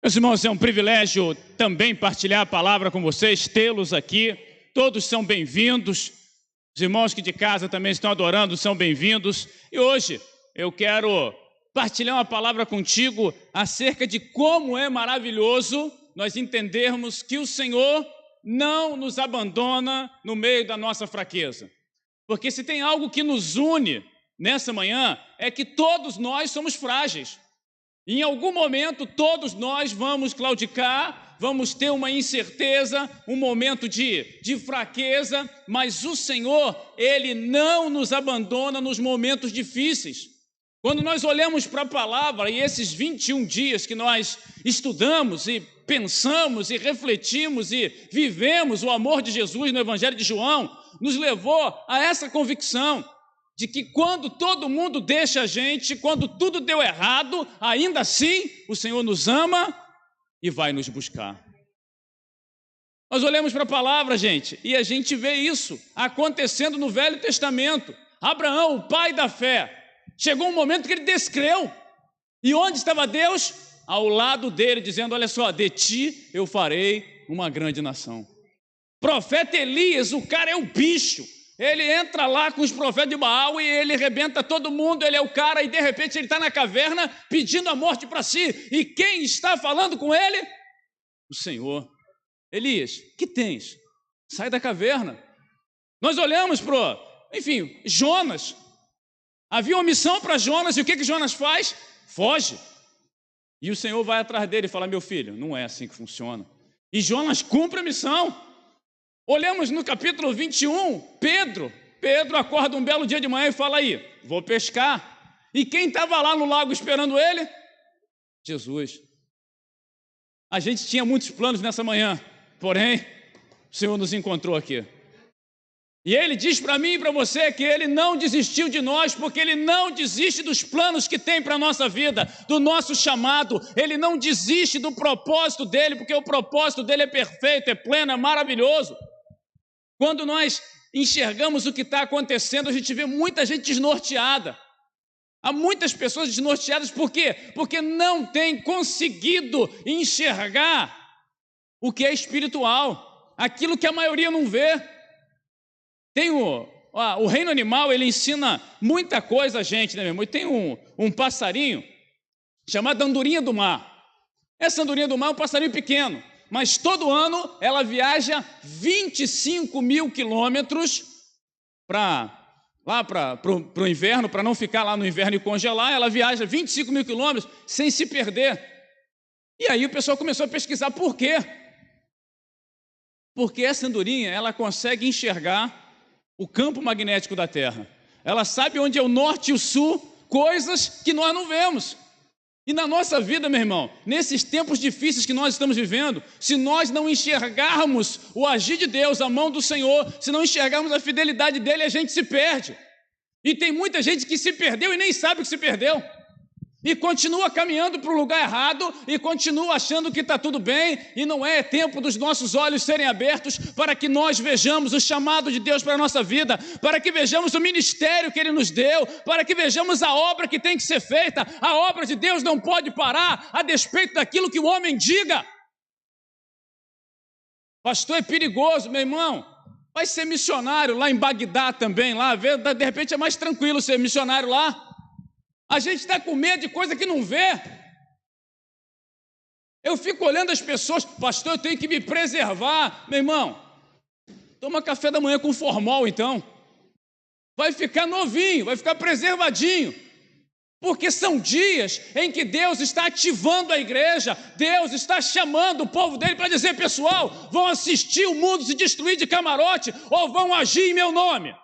Meus irmãos, é um privilégio também partilhar a palavra com vocês, tê-los aqui. Todos são bem-vindos. Os irmãos que de casa também estão adorando são bem-vindos. E hoje eu quero partilhar uma palavra contigo acerca de como é maravilhoso nós entendermos que o Senhor não nos abandona no meio da nossa fraqueza. Porque se tem algo que nos une nessa manhã, é que todos nós somos frágeis. Em algum momento, todos nós vamos claudicar, vamos ter uma incerteza, um momento de fraqueza, mas o Senhor, Ele não nos abandona nos momentos difíceis. Quando nós olhamos para a palavra e esses 21 dias que nós estudamos e pensamos e refletimos e vivemos o amor de Jesus no Evangelho de João, nos levou a essa convicção de que quando todo mundo deixa a gente, quando tudo deu errado, ainda assim o Senhor nos ama e vai nos buscar. Nós olhamos para a palavra, gente, e a gente vê isso acontecendo no Velho Testamento. Abraão, o pai da fé, chegou um momento que ele descreu. E onde estava Deus? Ao lado dele, dizendo, olha só, de ti eu farei uma grande nação. Profeta Elias, o cara é o bicho. Ele entra lá com os profetas de Baal e ele arrebenta todo mundo, ele é o cara, e de repente ele está na caverna pedindo a morte para si. E quem está falando com ele? O Senhor. Elias, que tens? Sai da caverna. Nós olhamos para, Jonas. Havia uma missão para Jonas, e o que Jonas faz? Foge. E o Senhor vai atrás dele e fala, meu filho, não é assim que funciona. E Jonas cumpre a missão. Olhamos no capítulo 21, Pedro acorda um belo dia de manhã e fala aí, vou pescar. E quem estava lá no lago esperando ele? Jesus. A gente tinha muitos planos nessa manhã, porém, o Senhor nos encontrou aqui. E Ele diz para mim e para você que Ele não desistiu de nós, porque Ele não desiste dos planos que tem para a nossa vida, do nosso chamado. Ele não desiste do propósito dEle, porque o propósito dEle é perfeito, é pleno, é maravilhoso. Quando nós enxergamos o que está acontecendo, a gente vê muita gente desnorteada. Há muitas pessoas desnorteadas, por quê? Porque não têm conseguido enxergar o que é espiritual, aquilo que a maioria não vê. Tem o reino animal, ele ensina muita coisa a gente, né, meu irmão? E tem um passarinho chamado andorinha do mar. Essa andorinha do mar é um passarinho pequeno, mas todo ano ela viaja 25 mil quilômetros para o inverno, para não ficar lá no inverno e congelar. Ela viaja 25 mil quilômetros sem se perder. E aí o pessoal começou a pesquisar por quê. Porque essa andorinha, ela consegue enxergar o campo magnético da Terra. Ela sabe onde é o norte e o sul, coisas que nós não vemos. E na nossa vida, meu irmão, nesses tempos difíceis que nós estamos vivendo, se nós não enxergarmos o agir de Deus, a mão do Senhor, se não enxergarmos a fidelidade dEle, a gente se perde. E tem muita gente que se perdeu e nem sabe que se perdeu. E continua caminhando para o lugar errado, e continua achando que está tudo bem, e não é tempo dos nossos olhos serem abertos para que nós vejamos o chamado de Deus para a nossa vida, para que vejamos o ministério que Ele nos deu, para que vejamos a obra que tem que ser feita. A obra de Deus não pode parar a despeito daquilo que o homem diga. Pastor, é perigoso, meu irmão. Vai ser missionário lá em Bagdá também, lá, de repente é mais tranquilo ser missionário lá. A gente está com medo de coisa que não vê. Eu fico olhando as pessoas, pastor, eu tenho que me preservar. Meu irmão, toma café da manhã com formol então. Vai ficar novinho, vai ficar preservadinho. Porque são dias em que Deus está ativando a igreja, Deus está chamando o povo dele para dizer, pessoal, vão assistir o mundo se destruir de camarote ou vão agir em meu nome?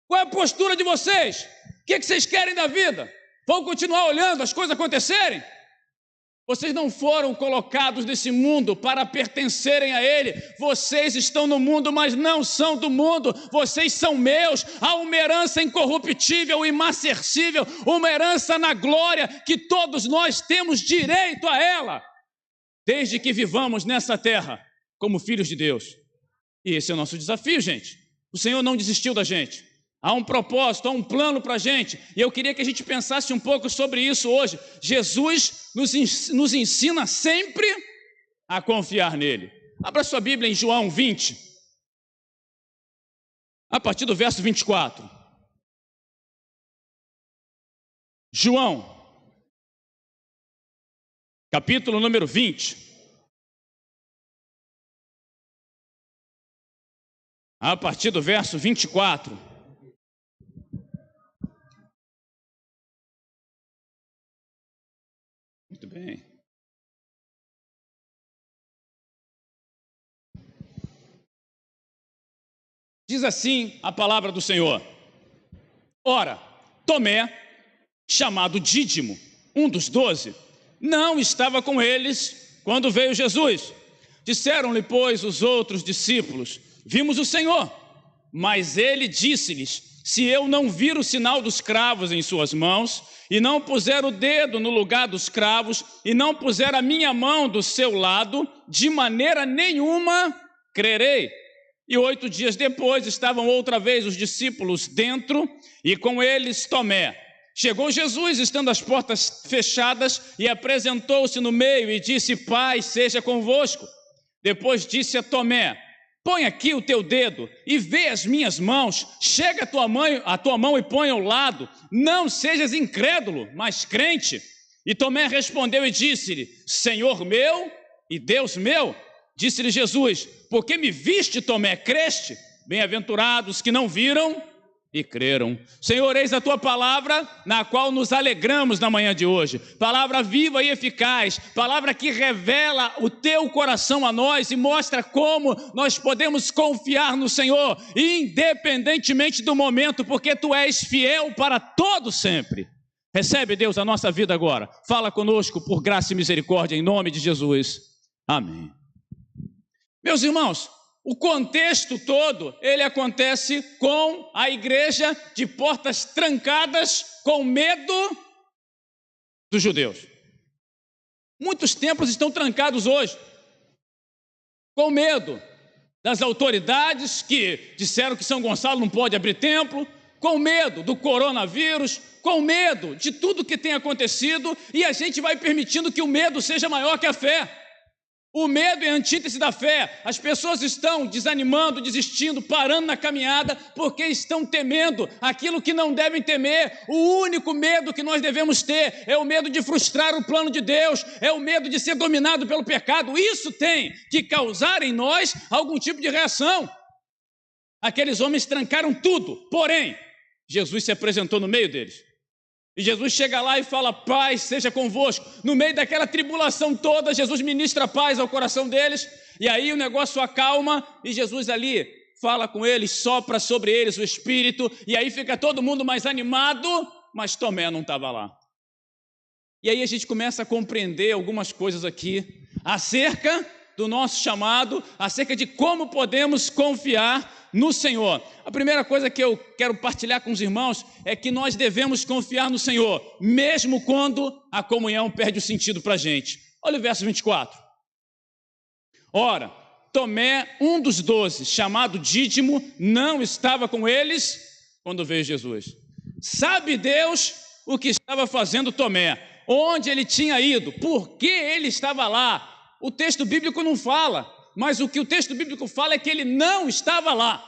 Qual é a postura de vocês? O que vocês querem da vida? Vão continuar olhando as coisas acontecerem? Vocês não foram colocados nesse mundo para pertencerem a ele. Vocês estão no mundo, mas não são do mundo. Vocês são meus. Há uma herança incorruptível, imarcessível, uma herança na glória que todos nós temos direito a ela, desde que vivamos nessa terra como filhos de Deus. E esse é o nosso desafio, gente. O Senhor não desistiu da gente. Há um propósito, há um plano para a gente. E eu queria que a gente pensasse um pouco sobre isso hoje. Jesus nos ensina sempre a confiar nele. Abra sua Bíblia em João 20, a partir do verso 24. João, capítulo número 20. A partir do verso 24. Muito bem. Diz assim a palavra do Senhor: Ora, Tomé, chamado Dídimo, um dos 12, não estava com eles quando veio Jesus. Disseram-lhe, pois, os outros discípulos: Vimos o Senhor. Mas ele disse-lhes: Se eu não vir o sinal dos cravos em suas mãos, e não puser o dedo no lugar dos cravos, e não puser a minha mão do seu lado, de maneira nenhuma crerei. E 8 dias depois estavam outra vez os discípulos dentro, e com eles Tomé. Chegou Jesus, estando as portas fechadas, e apresentou-se no meio e disse: Paz seja convosco. Depois disse a Tomé: Põe aqui o teu dedo e vê as minhas mãos, chega a tua mão e põe ao lado, não sejas incrédulo, mas crente. E Tomé respondeu e disse-lhe: Senhor meu e Deus meu. Disse-lhe Jesus: Por que me viste, Tomé, creste? Bem-aventurados que não viram e creram. Senhor, eis a tua palavra, na qual nos alegramos na manhã de hoje. Palavra viva e eficaz, palavra que revela o teu coração a nós e mostra como nós podemos confiar no Senhor, independentemente do momento, porque tu és fiel para todo sempre. Recebe, Deus, a nossa vida agora. Fala conosco por graça e misericórdia, em nome de Jesus. Amém. Meus irmãos, o contexto todo, ele acontece com a igreja de portas trancadas, com medo dos judeus. Muitos templos estão trancados hoje, com medo das autoridades que disseram que São Gonçalo não pode abrir templo, com medo do coronavírus, com medo de tudo que tem acontecido, e a gente vai permitindo que o medo seja maior que a fé. O medo é a antítese da fé. As pessoas estão desanimando, desistindo, parando na caminhada, porque estão temendo aquilo que não devem temer. O único medo que nós devemos ter é o medo de frustrar o plano de Deus, é o medo de ser dominado pelo pecado. Isso tem que causar em nós algum tipo de reação. Aqueles homens trancaram tudo, porém, Jesus se apresentou no meio deles. E Jesus chega lá e fala: paz seja convosco. No meio daquela tribulação toda, Jesus ministra paz ao coração deles. E aí o negócio acalma e Jesus ali fala com eles, sopra sobre eles o Espírito. E aí fica todo mundo mais animado, mas Tomé não estava lá. E aí a gente começa a compreender algumas coisas aqui acerca do nosso chamado, acerca de como podemos confiar no Senhor. A primeira coisa que eu quero partilhar com os irmãos é que nós devemos confiar no Senhor, mesmo quando a comunhão perde o sentido para a gente. Olha o verso 24. Ora, Tomé, um dos 12, chamado Dídimo, não estava com eles quando veio Jesus. Sabe Deus o que estava fazendo Tomé, onde ele tinha ido, por que ele estava lá. O texto bíblico não fala, mas o que o texto bíblico fala é que ele não estava lá.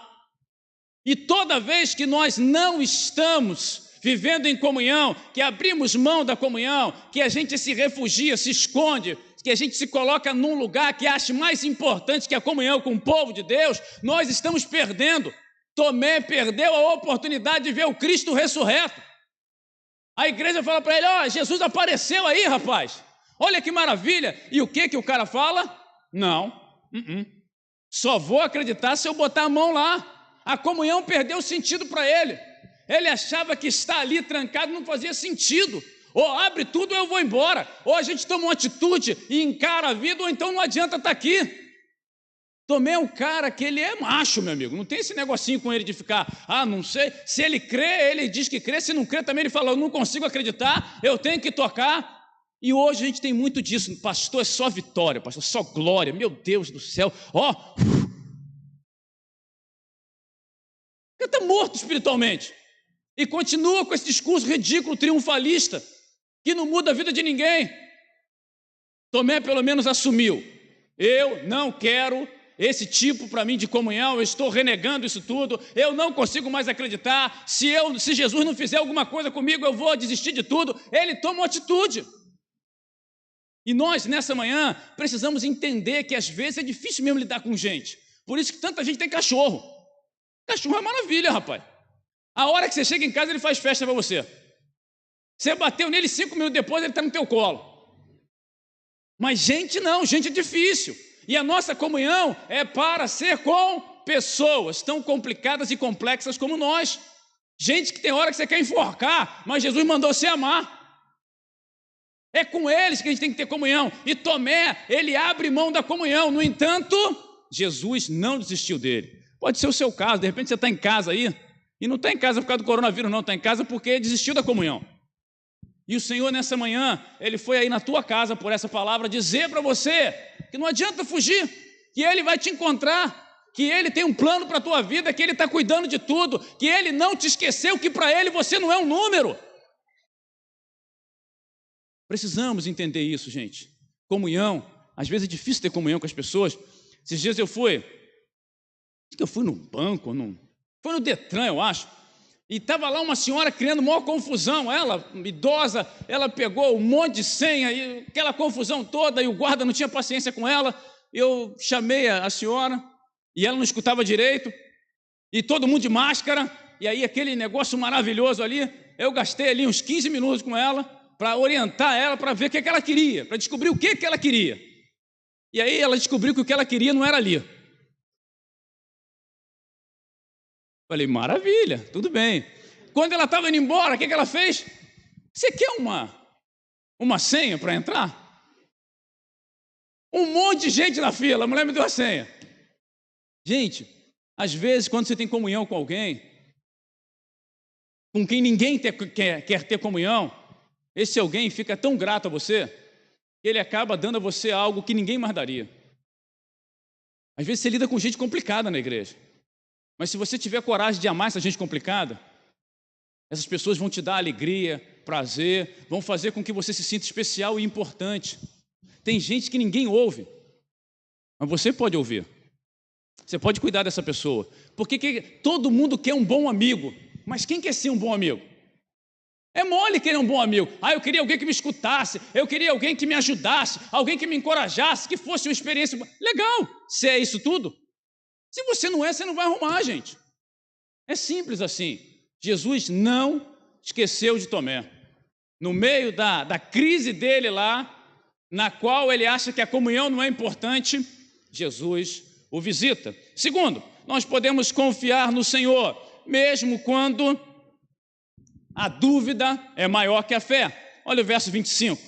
E toda vez que nós não estamos vivendo em comunhão, que abrimos mão da comunhão, que a gente se refugia, se esconde, que a gente se coloca num lugar que acha mais importante que a comunhão com o povo de Deus, nós estamos perdendo. Tomé perdeu a oportunidade de ver o Cristo ressurreto. A igreja fala para ele: ó, Jesus apareceu aí, rapaz. Olha que maravilha. E o que o cara fala? Não. Só vou acreditar se eu botar a mão lá. A comunhão perdeu o sentido para ele. Ele achava que estar ali trancado não fazia sentido. Ou abre tudo ou eu vou embora. Ou a gente toma uma atitude e encara a vida, ou então não adianta estar aqui. Tomé é um cara que ele é macho, meu amigo. Não tem esse negocinho com ele de ficar, não sei. Se ele crê, ele diz que crê. Se não crê, também ele fala, eu não consigo acreditar, eu tenho que tocar. E hoje a gente tem muito disso. Pastor, é só vitória, pastor, só glória. Meu Deus do céu. Ó. está morto espiritualmente. E continua com esse discurso ridículo, triunfalista, que não muda a vida de ninguém. Tomé pelo menos assumiu: eu não quero esse tipo para mim de comunhão, eu estou renegando isso tudo, eu não consigo mais acreditar, se Jesus não fizer alguma coisa comigo, eu vou desistir de tudo. Ele toma uma atitude. E nós, nessa manhã, precisamos entender que às vezes é difícil mesmo lidar com gente. Por isso que tanta gente tem cachorro. Cachorro é maravilha, rapaz. A hora que você chega em casa, ele faz festa para você. Você bateu nele 5 minutos depois, ele está no teu colo. Mas gente não, gente é difícil. E a nossa comunhão é para ser com pessoas tão complicadas e complexas como nós. Gente que tem hora que você quer enforcar, mas Jesus mandou você amar. É com eles que a gente tem que ter comunhão. E Tomé, ele abre mão da comunhão. No entanto, Jesus não desistiu dele. Pode ser o seu caso, de repente você está em casa aí, e não está em casa por causa do coronavírus não, está em casa porque desistiu da comunhão. E o Senhor nessa manhã, Ele foi aí na tua casa por essa palavra dizer para você que não adianta fugir, que Ele vai te encontrar, que Ele tem um plano para a tua vida, que Ele está cuidando de tudo, que Ele não te esqueceu, que para Ele você não é um número. Precisamos entender isso, gente. Comunhão, às vezes é difícil ter comunhão com as pessoas. Esses dias eu fui no banco, foi no Detran, eu acho, e estava lá uma senhora criando maior confusão. Ela, idosa, ela pegou um monte de senha, e aquela confusão toda, e o guarda não tinha paciência com ela. Eu chamei a senhora, e ela não escutava direito, e todo mundo de máscara, e aí aquele negócio maravilhoso ali. Eu gastei ali uns 15 minutos com ela, para orientar ela, para ver o que ela queria, para descobrir o que ela queria. E aí ela descobriu que o que ela queria não era ali. Falei, maravilha, tudo bem. Quando ela estava indo embora, o que ela fez? Você quer uma senha para entrar? Um monte de gente na fila, a mulher me deu a senha. Gente, às vezes quando você tem comunhão com alguém, com quem ninguém quer ter comunhão, esse alguém fica tão grato a você, que ele acaba dando a você algo que ninguém mais daria. Às vezes você lida com gente complicada na igreja, mas se você tiver coragem de amar essa gente complicada, essas pessoas vão te dar alegria, prazer, vão fazer com que você se sinta especial e importante. Tem gente que ninguém ouve, mas você pode ouvir. Você pode cuidar dessa pessoa, porque todo mundo quer um bom amigo, mas quem quer ser um bom amigo? É mole querer um bom amigo. Eu queria alguém que me escutasse, eu queria alguém que me ajudasse, alguém que me encorajasse, que fosse uma experiência legal. Se é isso tudo, se você não é, você não vai arrumar, gente. É simples assim. Jesus não esqueceu de Tomé. No meio da crise dele lá, na qual ele acha que a comunhão não é importante, Jesus o visita. Segundo, nós podemos confiar no Senhor, mesmo quando a dúvida é maior que a fé. Olha o verso 25.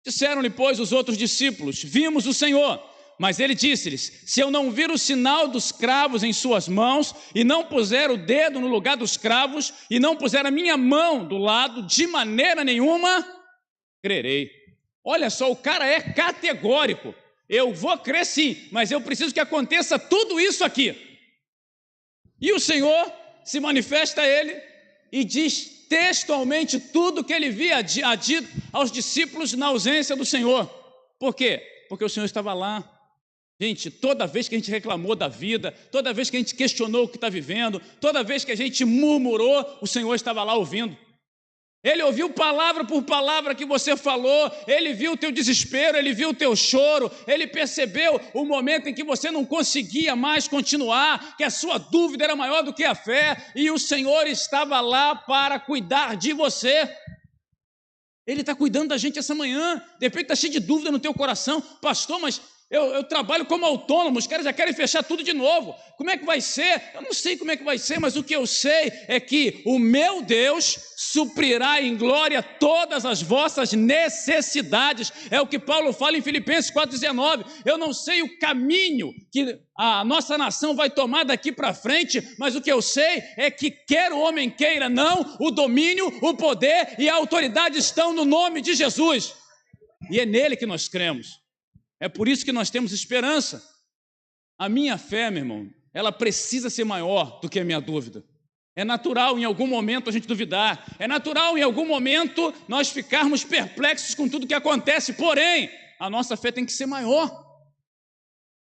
Disseram-lhe, pois, os outros discípulos, vimos o Senhor. Mas ele disse-lhes, se eu não vir o sinal dos cravos em suas mãos, e não puser o dedo no lugar dos cravos, e não puser a minha mão do lado, de maneira nenhuma, crerei. Olha só, o cara é categórico. Eu vou crer sim, mas eu preciso que aconteça tudo isso aqui. E o Senhor se manifesta a ele e diz textualmente tudo que ele havia dito aos discípulos na ausência do Senhor. Por quê? Porque o Senhor estava lá. Gente, toda vez que a gente reclamou da vida, toda vez que a gente questionou o que está vivendo, toda vez que a gente murmurou, o Senhor estava lá ouvindo. Ele ouviu palavra por palavra que você falou, ele viu o teu desespero, ele viu o teu choro, ele percebeu o momento em que você não conseguia mais continuar, que a sua dúvida era maior do que a fé, e o Senhor estava lá para cuidar de você. Ele está cuidando da gente essa manhã. De repente está cheio de dúvida no teu coração. Pastor, mas eu trabalho como autônomo, os caras já querem fechar tudo de novo. Como é que vai ser? Eu não sei como é que vai ser, mas o que eu sei é que o meu Deus suprirá em glória todas as vossas necessidades. É o que Paulo fala em Filipenses 4,19. Eu não sei o caminho que a nossa nação vai tomar daqui para frente, mas o que eu sei é que quer o homem queira, não, o domínio, o poder e a autoridade estão no nome de Jesus. E é nele que nós cremos. É por isso que nós temos esperança. A minha fé, meu irmão, ela precisa ser maior do que a minha dúvida. É natural em algum momento a gente duvidar. É natural em algum momento nós ficarmos perplexos com tudo que acontece. Porém, a nossa fé tem que ser maior.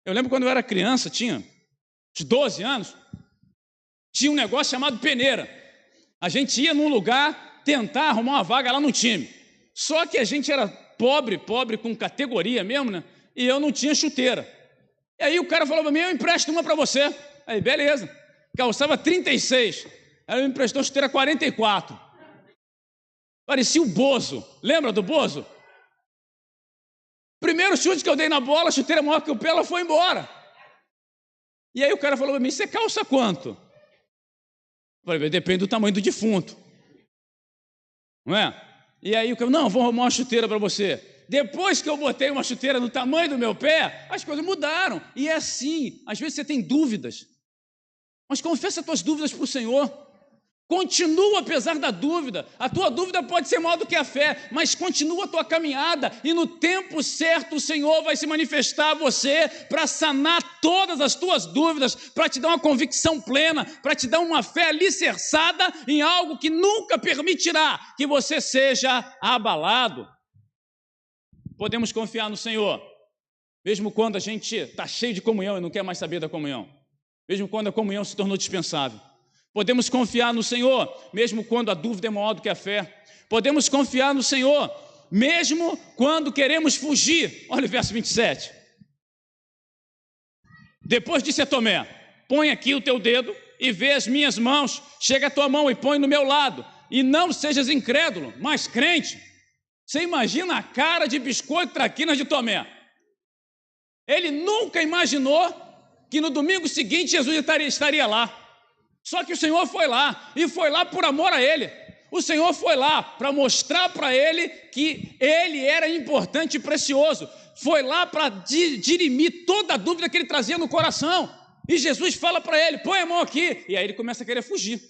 Eu lembro quando eu era criança, tinha uns 12 anos, tinha um negócio chamado peneira. A gente ia num lugar tentar arrumar uma vaga lá no time. Só que a gente era pobre com categoria mesmo, né? E eu não tinha chuteira. E aí o cara falou para mim, eu empresto uma para você. Aí, beleza. Calçava 36. Aí ele me emprestou chuteira 44. Parecia o Bozo. Lembra do Bozo? Primeiro chute que eu dei na bola, a chuteira maior que o pé, ela foi embora. E aí o cara falou para mim, você calça quanto? Eu falei, depende do tamanho do defunto. Não é? E aí o cara, não, vou arrumar uma chuteira para você. Depois que eu botei uma chuteira no tamanho do meu pé, as coisas mudaram. E é assim, às vezes você tem dúvidas. Mas confessa as tuas dúvidas para o Senhor. Continua apesar da dúvida. A tua dúvida pode ser maior do que a fé, mas continua a tua caminhada e no tempo certo o Senhor vai se manifestar a você para sanar todas as tuas dúvidas, para te dar uma convicção plena, para te dar uma fé alicerçada em algo que nunca permitirá que você seja abalado. Podemos confiar no Senhor, mesmo quando a gente está cheio de comunhão e não quer mais saber da comunhão, mesmo quando a comunhão se tornou dispensável. Podemos confiar no Senhor, mesmo quando a dúvida é maior do que a fé. Podemos confiar no Senhor, mesmo quando queremos fugir. Olha o verso 27. Depois disse a Tomé, põe aqui o teu dedo e vê as minhas mãos. Chega a tua mão e põe no meu lado. E não sejas incrédulo, mas crente. Você imagina a cara de biscoito traquinas de Tomé. Ele nunca imaginou que no domingo seguinte Jesus estaria lá. Só que o Senhor foi lá, e foi lá por amor a ele. O Senhor foi lá para mostrar para ele que ele era importante e precioso. Foi lá para dirimir toda a dúvida que ele trazia no coração. E Jesus fala para ele, põe a mão aqui. E aí ele começa a querer fugir.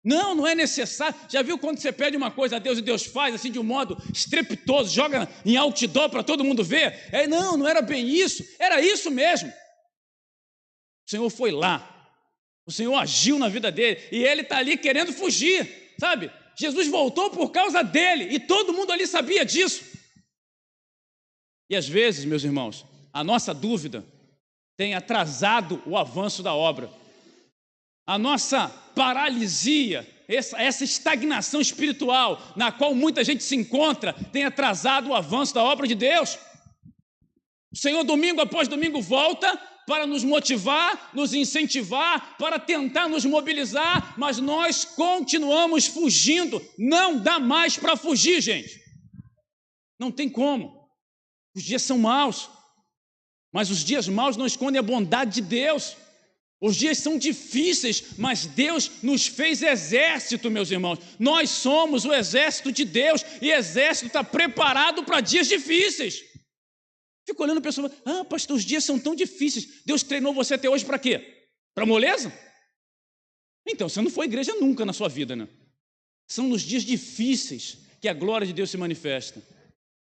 Não, não é necessário. Já viu quando você pede uma coisa a Deus e Deus faz assim de um modo estrepitoso, joga em outdoor para todo mundo ver? Não, não era bem isso, era isso mesmo. O Senhor foi lá. O Senhor agiu na vida dele e ele está ali querendo fugir, sabe? Jesus voltou por causa dele e todo mundo ali sabia disso. E às vezes, meus irmãos, a nossa dúvida tem atrasado o avanço da obra. A nossa paralisia, essa estagnação espiritual na qual muita gente se encontra, tem atrasado o avanço da obra de Deus. O Senhor, domingo após domingo, volta para nos motivar, nos incentivar, para tentar nos mobilizar, mas nós continuamos fugindo. Não dá mais para fugir, gente. Não tem como. Os dias são maus, mas os dias maus não escondem a bondade de Deus. Os dias são difíceis, mas Deus nos fez exército, meus irmãos. Nós somos o exército de Deus e o exército está preparado para dias difíceis. Fico olhando a pessoa, pastor, os dias são tão difíceis. Deus treinou você até hoje para quê? Para moleza? Então, você não foi à igreja nunca na sua vida, né? São nos dias difíceis que a glória de Deus se manifesta.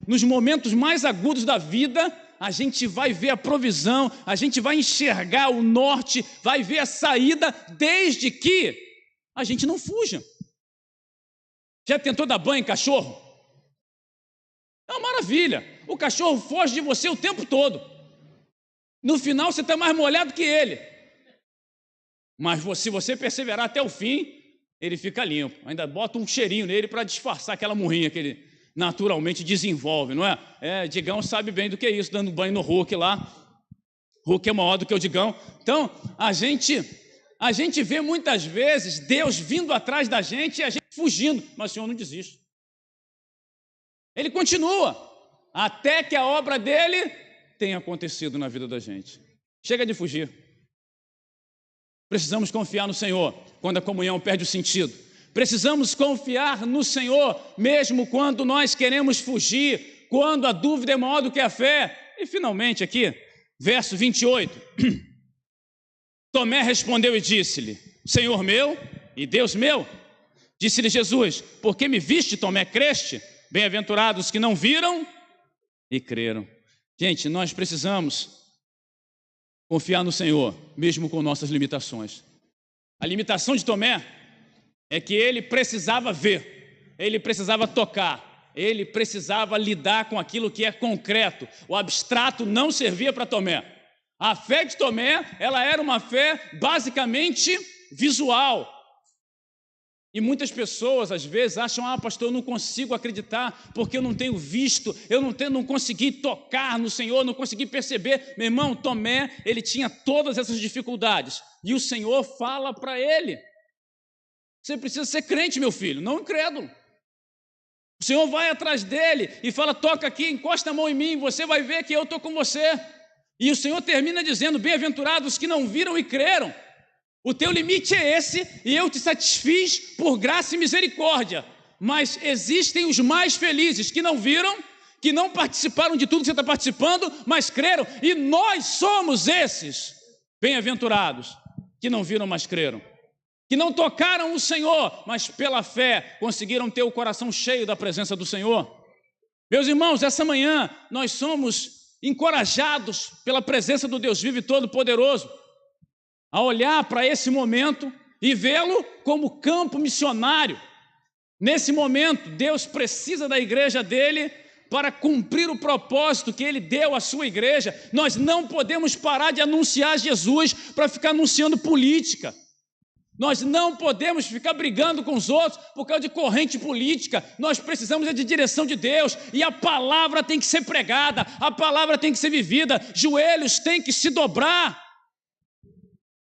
Nos momentos mais agudos da vida, a gente vai ver a provisão, a gente vai enxergar o norte, vai ver a saída, desde que a gente não fuja. Já tentou dar banho em cachorro? É uma maravilha. O cachorro foge de você o tempo todo. No final você está mais molhado que ele. Mas se você perseverar até o fim, ele fica limpo. Ainda bota um cheirinho nele para disfarçar aquela murrinha que ele naturalmente desenvolve, não é? Digão sabe bem do que é isso, dando banho no Hulk lá. Hulk é maior do que o Digão. Então, a gente vê muitas vezes Deus vindo atrás da gente e a gente fugindo, mas o Senhor não desiste. Ele continua, até que a obra dele tenha acontecido na vida da gente. Chega de fugir. Precisamos confiar no Senhor quando a comunhão perde o sentido. Precisamos confiar no Senhor mesmo quando nós queremos fugir, quando a dúvida é maior do que a fé. E finalmente aqui, verso 28. Tomé respondeu e disse-lhe, Senhor meu e Deus meu. Disse-lhe Jesus, porque me viste, Tomé, creste? Bem-aventurados que não viram e creram. Gente, nós precisamos confiar no Senhor, mesmo com nossas limitações. A limitação de Tomé é que ele precisava ver, ele precisava tocar, ele precisava lidar com aquilo que é concreto. O abstrato não servia para Tomé. A fé de Tomé, ela era uma fé basicamente visual. E muitas pessoas, às vezes, acham, pastor, eu não consigo acreditar, porque eu não tenho visto, eu não consegui tocar no Senhor, não consegui perceber. Meu irmão, Tomé, ele tinha todas essas dificuldades, e o Senhor fala para ele: você precisa ser crente, meu filho, não incrédulo. O Senhor vai atrás dele e fala: toca aqui, encosta a mão em mim, você vai ver que eu estou com você. E o Senhor termina dizendo: bem-aventurados que não viram e creram. O teu limite é esse, e eu te satisfiz por graça e misericórdia. Mas existem os mais felizes que não viram, que não participaram de tudo que você está participando, mas creram. E nós somos esses bem-aventurados que não viram, mas creram. Que não tocaram o Senhor, mas pela fé conseguiram ter o coração cheio da presença do Senhor. Meus irmãos, essa manhã nós somos encorajados pela presença do Deus vivo e todo-poderoso a olhar para esse momento e vê-lo como campo missionário. Nesse momento, Deus precisa da igreja dele para cumprir o propósito que ele deu à sua igreja. Nós não podemos parar de anunciar Jesus para ficar anunciando política. Nós não podemos ficar brigando com os outros por causa de corrente política. Nós precisamos de direção de Deus, e a palavra tem que ser pregada, a palavra tem que ser vivida, joelhos têm que se dobrar.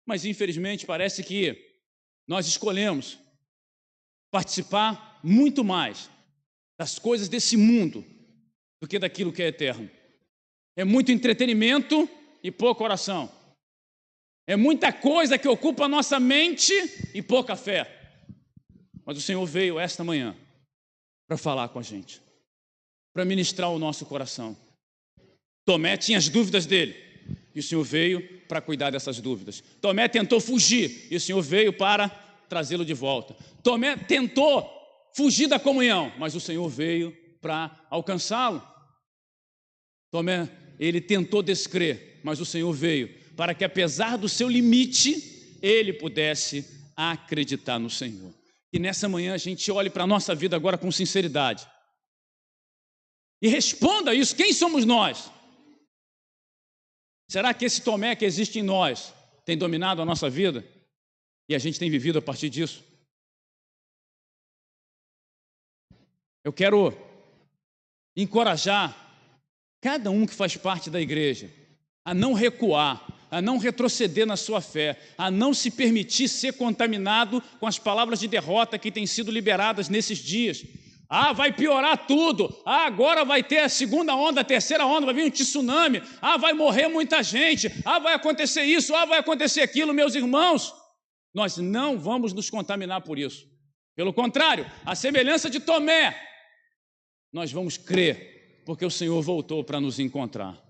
Mas infelizmente parece que nós escolhemos participar muito mais das coisas desse mundo do que daquilo que é eterno. É muito entretenimento e pouca oração. É muita coisa que ocupa a nossa mente e pouca fé. Mas o Senhor veio esta manhã para falar com a gente, para ministrar o nosso coração. Tomé tinha as dúvidas dele, e o Senhor veio para cuidar dessas dúvidas. Tomé tentou fugir, e o Senhor veio para trazê-lo de volta. Tomé tentou fugir da comunhão, mas o Senhor veio para alcançá-lo. Tomé, ele tentou descrer, mas o Senhor veio para que, apesar do seu limite, ele pudesse acreditar no Senhor. E nessa manhã a gente olhe para a nossa vida agora com sinceridade e responda isso: quem somos nós? Será que esse Tomé que existe em nós tem dominado a nossa vida e a gente tem vivido a partir disso? Eu quero encorajar cada um que faz parte da igreja a não recuar, a não retroceder na sua fé, a não se permitir ser contaminado com as palavras de derrota que têm sido liberadas nesses dias. Vai piorar tudo, agora vai ter a segunda onda, a terceira onda, vai vir um tsunami, vai morrer muita gente, vai acontecer isso, vai acontecer aquilo. Meus irmãos, nós não vamos nos contaminar por isso. Pelo contrário, a semelhança de Tomé, nós vamos crer, porque o Senhor voltou para nos encontrar.